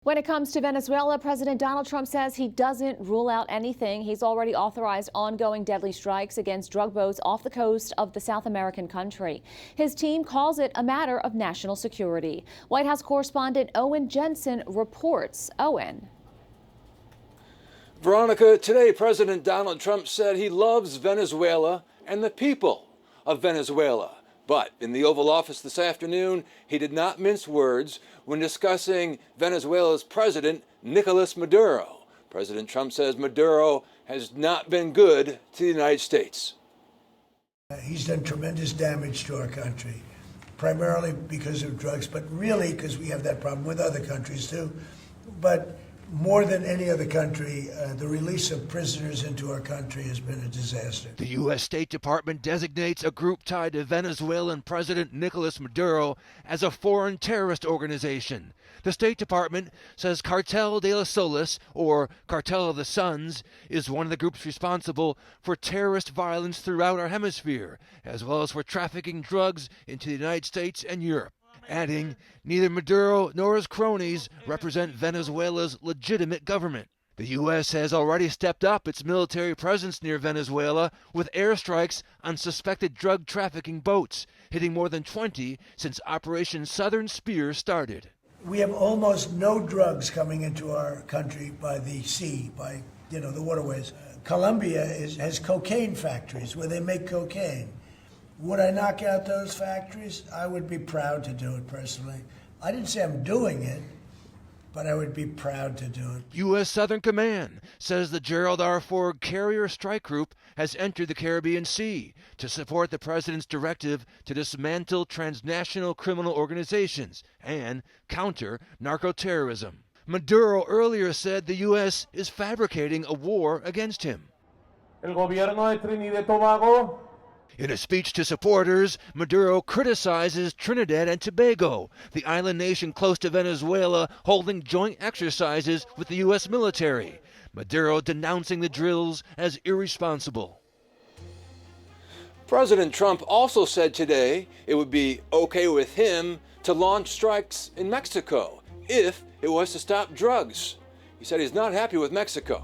When it comes to Venezuela, President Donald Trump says he doesn't rule out anything. He's already authorized ongoing deadly strikes against drug boats off the coast of the South American country. His team calls it a matter of national security. White House Correspondent Owen Jensen reports. Owen. Veronica, today President Donald Trump said he loves Venezuela and the people of Venezuela. But in the Oval Office this afternoon, he did not mince words when discussing Venezuela's president, Nicolas Maduro. President Trump says Maduro has not been good to the United States. He's done tremendous damage to our country, primarily because of drugs, but really because we have that problem with other countries too. But more than any other country, the release of prisoners into our country has been a disaster. The U.S. State Department designates a group tied to Venezuelan President Nicolas Maduro as a foreign terrorist organization. The State Department says Cartel de los Soles, or Cartel of the Suns, is one of the groups responsible for terrorist violence throughout our hemisphere, as well as for trafficking drugs into the United States and Europe. Adding, neither Maduro nor his cronies represent Venezuela's legitimate government. The U.S. has already stepped up its military presence near Venezuela with airstrikes on suspected drug trafficking boats, hitting more than 20 since Operation Southern Spear started. We have almost no drugs coming into our country by the sea, by the waterways. Colombia has cocaine factories where they make cocaine. Would I knock out those factories? I would be proud to do it personally. I didn't say I'm doing it, but I would be proud to do it. U.S. Southern Command says the Gerald R. Ford Carrier Strike Group has entered the Caribbean Sea to support the president's directive to dismantle transnational criminal organizations and counter narco-terrorism. Maduro earlier said the U.S. is fabricating a war against him. El gobierno de Trinidad y Tobago. In a speech to supporters, Maduro criticizes Trinidad and Tobago, the island nation close to Venezuela holding joint exercises with the U.S. military. Maduro denouncing the drills as irresponsible. President Trump also said today it would be okay with him to launch strikes in Mexico if it was to stop drugs. He said he's not happy with Mexico.